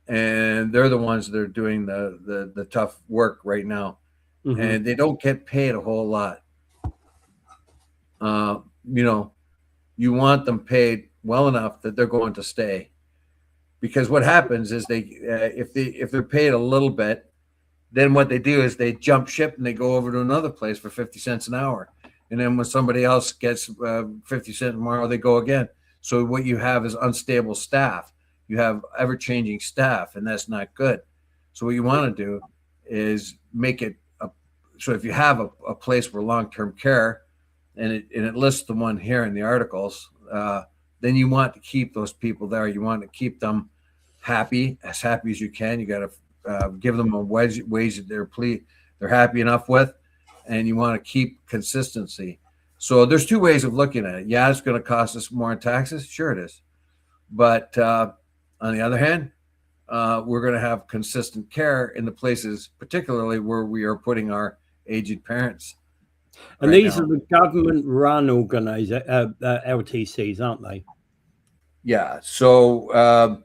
and they're the ones that are doing the tough work right now, and they don't get paid a whole lot. You want them paid well enough that they're going to stay, because what happens is if they're paid a little bit, then what they do is they jump ship and they go over to another place for 50 cents an hour. And then when somebody else gets 50 cents more, they go again. So what you have is unstable staff. You have ever-changing staff, and that's not good. So what you want to do is make it so if you have a place for long-term care, and it lists the one here in the articles, then you want to keep those people there. You want to keep them happy, as happy as you can. You got to give them a wage that they're happy enough with, and you want to keep consistency. So there's two ways of looking at it. Yeah, it's going to cost us more in taxes. Sure it is. But on the other hand, we're going to have consistent care in the places, particularly where we are putting our aged parents. And these are the government-run LTCs, aren't they? Yeah. So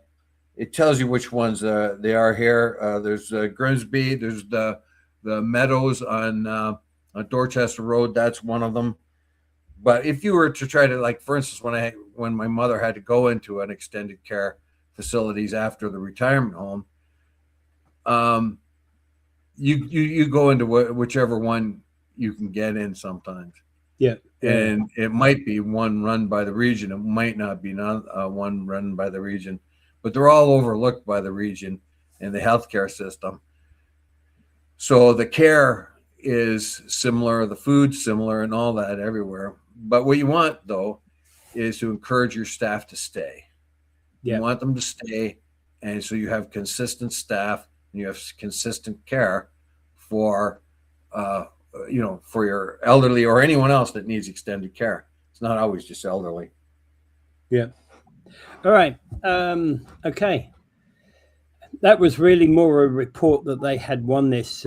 it tells you which ones they are here. There's Grimsby. There's the Meadows on Dorchester Road. That's one of them. But if you were to try to, like, for instance, when my mother had to go into an extended care facilities after the retirement home, you go into whichever one you can get in sometimes. Yeah. And it might be one run by the region. It might not be one run by the region, but they're all overlooked by the region and the healthcare system. So the care is similar, the food's similar, and all that everywhere. But what you want, though, is to encourage your staff to stay. You want them to stay, and so you have consistent staff and you have consistent care for for your elderly or anyone else that needs extended care. It's not always just elderly. Yeah. All right. Okay. That was really more a report that they had won this.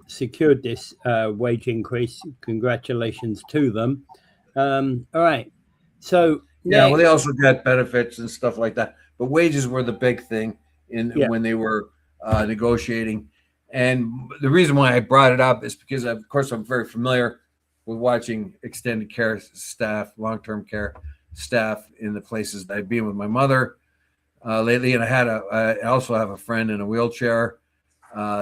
Secured this wage increase. Congratulations to them. All right. So well, they also got benefits and stuff like that, but wages were the big thing when they were negotiating. And the reason why I brought it up is because, of course, I'm very familiar with watching extended care staff, long-term care staff in the places that I've been with my mother lately. And I also have a friend in a wheelchair.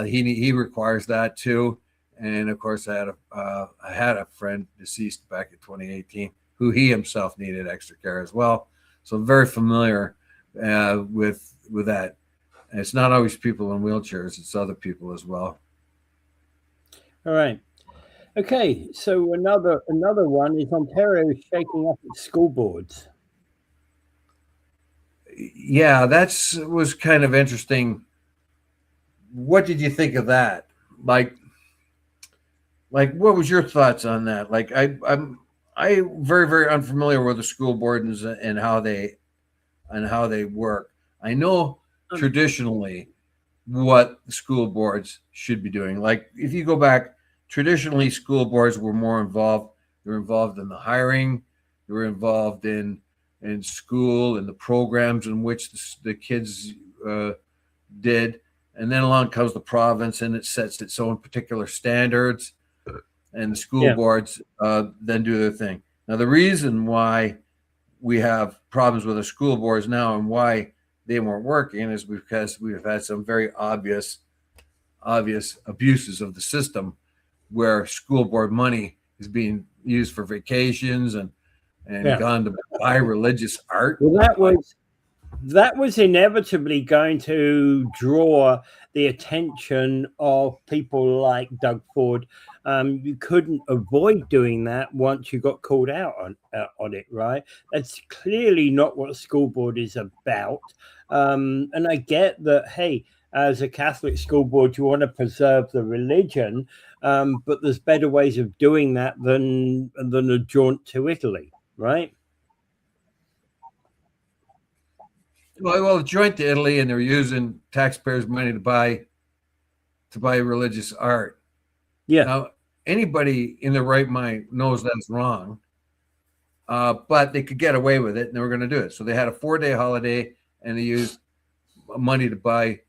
He requires that too. And of course, I had a friend deceased back in 2018 who he himself needed extra care as well. So I'm very familiar with that. And it's not always people in wheelchairs, it's other people as well. All right. Okay, so another one is Ontario is shaking up its school boards. Yeah, was kind of interesting. What did you think of that? Like what was your thoughts on that? Like I'm very, very unfamiliar with the school boards and how they work. I know traditionally what the school boards should be doing. Like if you go back, traditionally school boards were more involved. They were involved in the hiring. They were involved in school and the programs in which the kids did. And then along comes the province and it sets its own particular standards. And the school boards then do their thing. Now, the reason why we have problems with the school boards now and why they weren't working is because we've had some very obvious abuses of the system where school board money is being used for vacations and gone to buy religious art. Well, that was inevitably going to draw the attention of people like Doug Ford. You couldn't avoid doing that once you got called out on it, right? That's clearly not what a school board is about. And I get that, hey, as a Catholic school board, you want to preserve the religion, but there's better ways of doing that than a jaunt to Italy, right? Well, a joint to Italy, and they're using taxpayers' money to buy religious art. Yeah. Now, anybody in their right mind knows that's wrong, but they could get away with it, and they were going to do it. So they had a 4-day holiday, and they used money to buy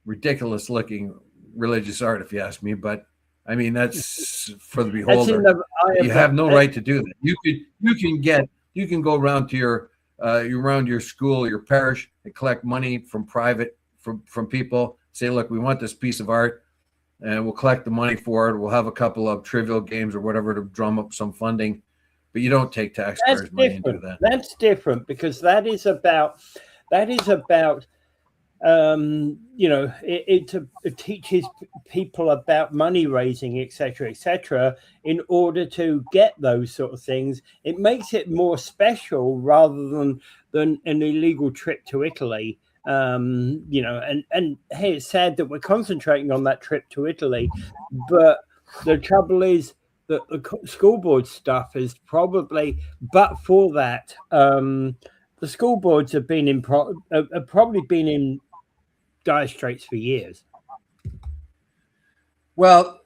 ridiculous-looking religious art, if you ask me. But I mean, that's for the beholder. You have no right to do that. You can go around to your school, your parish, and collect money from people. Say, look, we want this piece of art, and we'll collect the money for it. We'll have a couple of trivial games or whatever to drum up some funding, but you don't take taxpayers' money and do that. That's different because that is about it teaches people about money raising, etc., in order to get those sort of things. It makes it more special rather than an illegal trip to Italy. And hey, it's sad that we're concentrating on that trip to Italy, but the trouble is that the school board stuff is probably, but for that, the school boards have been have probably been in dire straits for years. Well,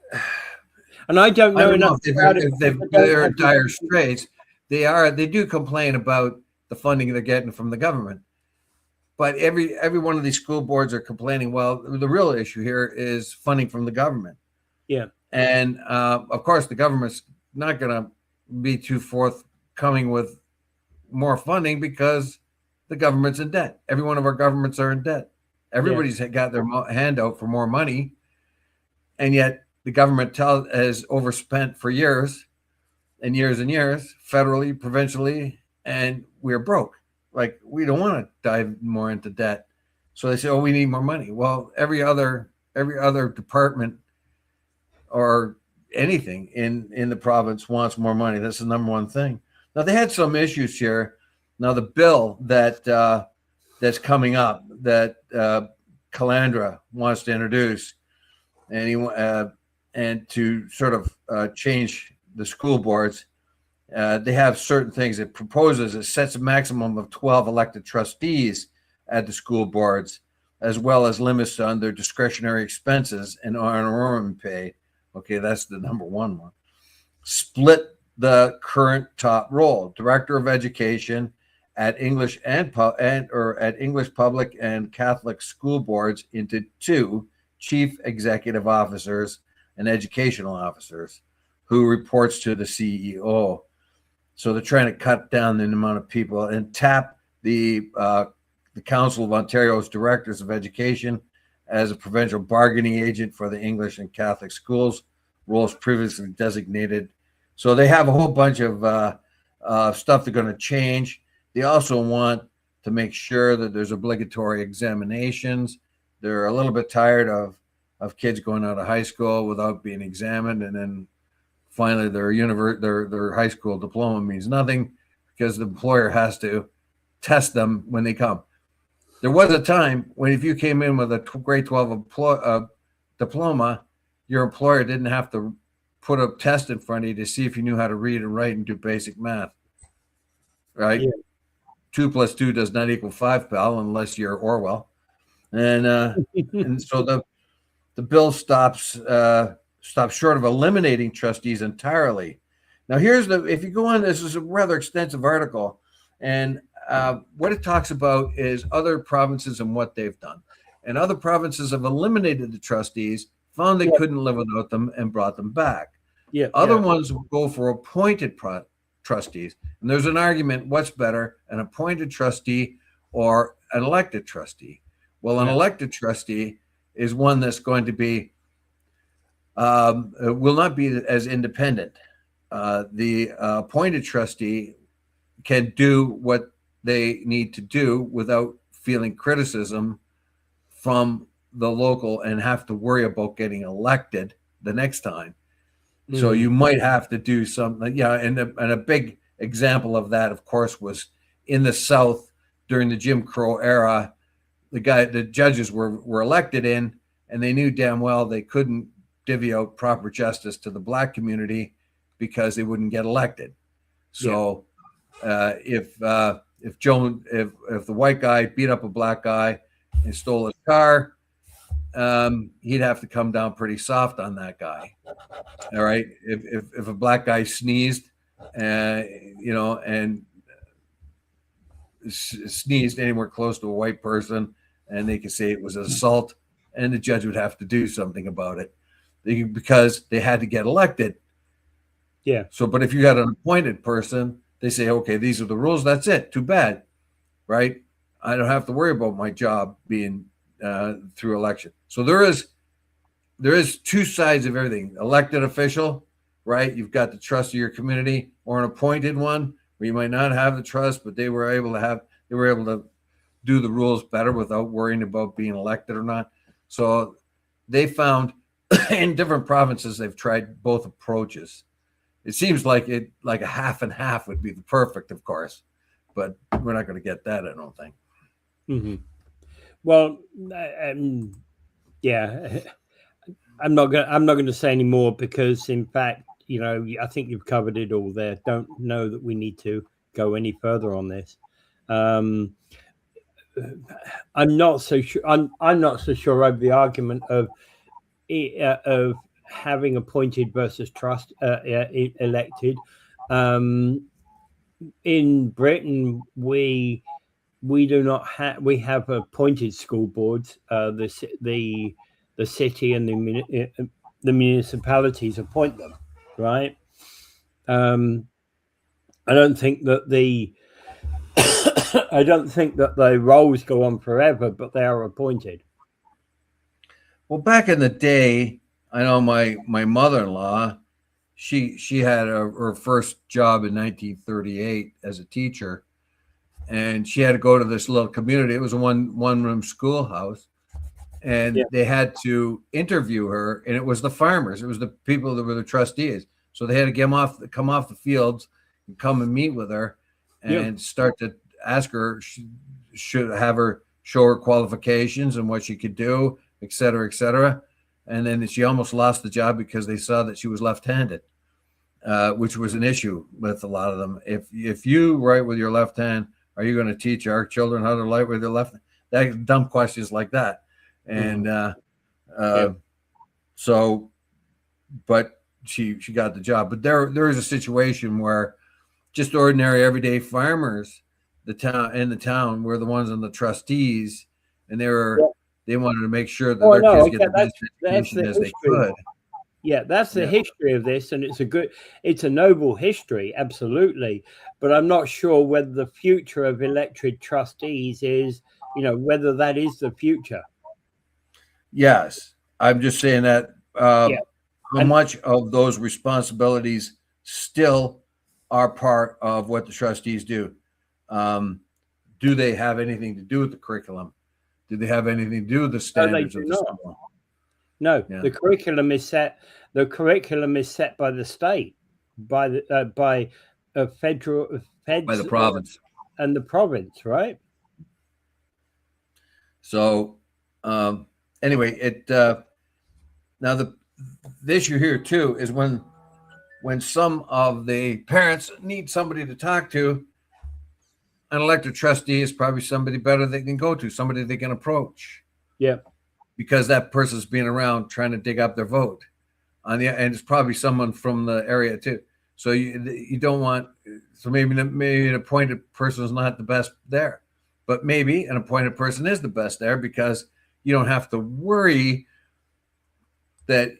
and I don't know enough about it. If they're in dire straits. They do complain about the funding they're getting from the government. But every one of these school boards are complaining, well, the real issue here is funding from the government. Yeah. And of course, the government's not going to be too forthcoming with more funding because the government's in debt. Every one of our governments are in debt. Everybody's got their hand out for more money. And yet the government has overspent for years and years and years, federally, provincially, and we're broke. Like, we don't want to dive more into debt. So they say, oh, we need more money. Well, every other department or anything in the province wants more money. That's the number one thing. Now, they had some issues here. Now, the bill that's coming up that Calandra wants to introduce, and to sort of change the school boards, they have certain things it proposes. It sets a maximum of 12 elected trustees at the school boards, as well as limits on their discretionary expenses and honorarium pay. Okay, that's the number one. Split the current top role, Director of Education at English at English public and Catholic school boards, into two chief executive officers and educational officers who reports to the CEO. So they're trying to cut down the amount of people and tap the Council of Ontario's Directors of Education as a provincial bargaining agent for the English and Catholic schools, roles previously designated. So they have a whole bunch of stuff they're going to change. They also want to make sure that there's obligatory examinations. They're a little bit tired of kids going out of high school without being examined, and then finally their high school diploma means nothing because the employer has to test them when they come. There was a time when if you came in with a grade 12 diploma, your employer didn't have to put a test in front of you to see if you knew how to read and write and do basic math, right? Yeah. 2 + 2 does not equal 5, pal, unless you're Orwell. And and so the bill stops short of eliminating trustees entirely. Now, if you go on, this is a rather extensive article, and what it talks about is other provinces and what they've done. And other provinces have eliminated the trustees, found they couldn't live without them, and brought them back. Other ones will go for appointed trustees. And there's an argument, what's better, an appointed trustee or an elected trustee? Well, an elected trustee is one that's going to be, will not be as independent. The appointed trustee can do what they need to do without feeling criticism from the local and have to worry about getting elected the next time. Mm-hmm. So you might have to do something. And a big example of that, of course, was in the South during the Jim Crow era. The judges were elected in, and they knew damn well they couldn't divvy out proper justice to the black community because they wouldn't get elected. So if the white guy beat up a black guy and stole his car, he'd have to come down pretty soft on that guy. All right. If a black guy sneezed, and sneezed anywhere close to a white person, and they could say it was an assault, and the judge would have to do something about it because they had to get elected. Yeah. So, but if you got an appointed person, they say, okay, these are the rules. That's it. Too bad. Right. I don't have to worry about my job being through election. So there is two sides of everything. Elected official, right? You've got the trust of your community, or an appointed one where you might not have the trust, but they were able to do the rules better without worrying about being elected or not. So they found in different provinces, they've tried both approaches. It seems like a half and half would be the perfect, of course, but we're not going to get that, I don't think. Mm-hmm. Well, yeah, I'm not going to say any more because, in fact, I think you've covered it all there. Don't know that we need to go any further on this. I'm not so sure. I'm not so sure over the argument of having appointed versus trust elected. In Britain, we do not have. We have appointed school boards. The city and the municipalities appoint them, right? I don't think that the roles go on forever, but they are appointed. Well, back in the day, I know my mother-in-law, she had her first job in 1938 as a teacher, and she had to go to this little community. It was a one-room schoolhouse, and they had to interview her, and it was the farmers. It was the people that were the trustees. So they had to come off the fields and come and meet with her and start to ask her, should have her show her qualifications and what she could do, et cetera, et cetera. And then she almost lost the job because they saw that she was left-handed, which was an issue with a lot of them. If you write with your left hand, are you going to teach our children how to write with their left? That dumb questions like that. And so, but she got the job. But there is a situation where just ordinary everyday farmers, the town were the ones on the trustees, and they wanted to make sure that their kids get the best education as they could. Yeah, that's the history of this, and it's a noble history, absolutely. But I'm not sure whether the future of elected trustees is, whether that is the future. Yes, I'm just saying that how much of those responsibilities still are part of what the trustees do. Do they have anything to do with the curriculum? Do they have anything to do with the standards of the school? No, the curriculum is set. The curriculum is set by the state, by the feds, by the province, and the province, right? So, anyway, now the issue here too is when some of the parents need somebody to talk to, an elected trustee is probably somebody better they can go to, somebody they can approach. Yeah. Because that person's been around trying to dig up their vote. And it's probably someone from the area too. So you don't want, so maybe an appointed person is not the best there, but maybe an appointed person is the best there because you don't have to worry that,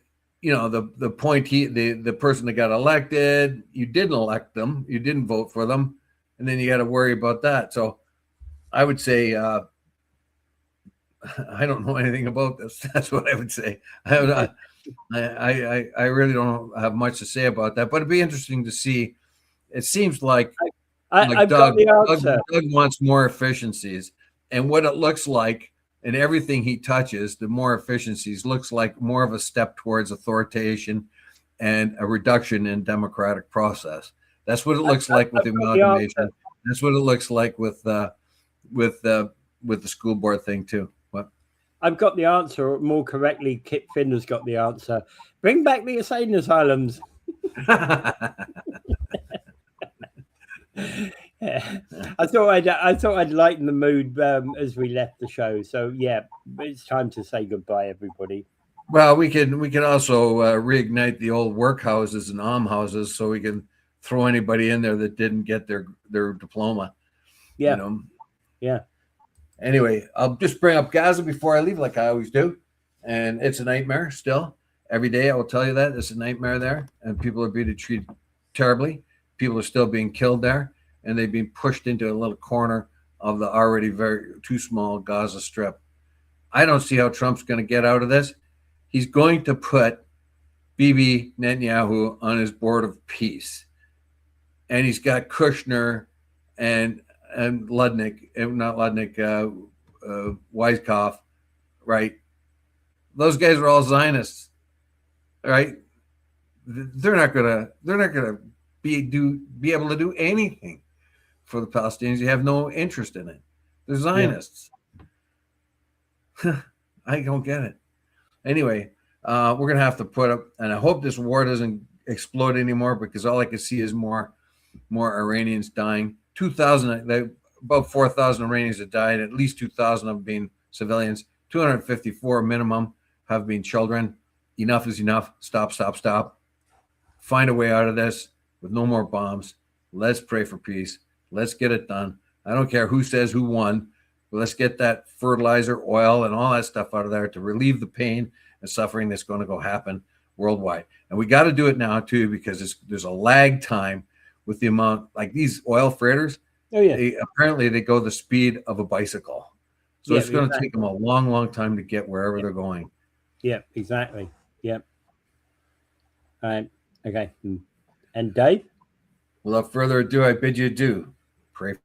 the appointee, the person that got elected, you didn't elect them, you didn't vote for them, and then you got to worry about that. So I would say, I don't know anything about this. That's what I would say. I really don't have much to say about that, but it'd be interesting to see. It seems like Doug wants more efficiencies, and what it looks like, and everything he touches, the more efficiencies looks like more of a step towards authoritarian and a reduction in democratic process. That's what it looks like with amalgamation. That's what it looks like with the school board thing too. I've got the answer, or more correctly, Kit Finner's got the answer. Bring back the insane asylums. I thought I'd lighten the mood as we left the show. So yeah, it's time to say goodbye, everybody. Well, we can also reignite the old workhouses and almhouses, so we can throw anybody in there that didn't get their diploma. Yeah, yeah. Anyway, I'll just bring up Gaza before I leave, like I always do. And it's a nightmare still. Every day I will tell you that. It's a nightmare there. And people are being treated terribly. People are still being killed there. And they've been pushed into a little corner of the already too small Gaza Strip. I don't see how Trump's going to get out of this. He's going to put Bibi Netanyahu on his board of peace. And he's got Kushner and and Ludnick, not Ludnick, Weizkopf, right? Those guys were all Zionists, right? They're not gonna be able to do anything for the Palestinians. You have no interest in it. They're Zionists. Yeah. I don't get it. Anyway, we're gonna have to put up, and I hope this war doesn't explode anymore, because all I can see is more Iranians dying. 2,000, about 4,000 Iranians have died. At least 2,000 have been civilians. 254 minimum have been children. Enough is enough. Stop. Find a way out of this with no more bombs. Let's pray for peace. Let's get it done. I don't care who says who won. But let's get that fertilizer, oil, and all that stuff out of there to relieve the pain and suffering that's going to go happen worldwide. And we got to do it now too, because there's a lag time with the amount, like these oil freighters. Oh yeah. Apparently they go the speed of a bicycle. So it's going to take them a long time to get wherever they're going. Yeah, exactly. Yeah. Okay. And Dave? Without further ado, I bid you adieu. Pray for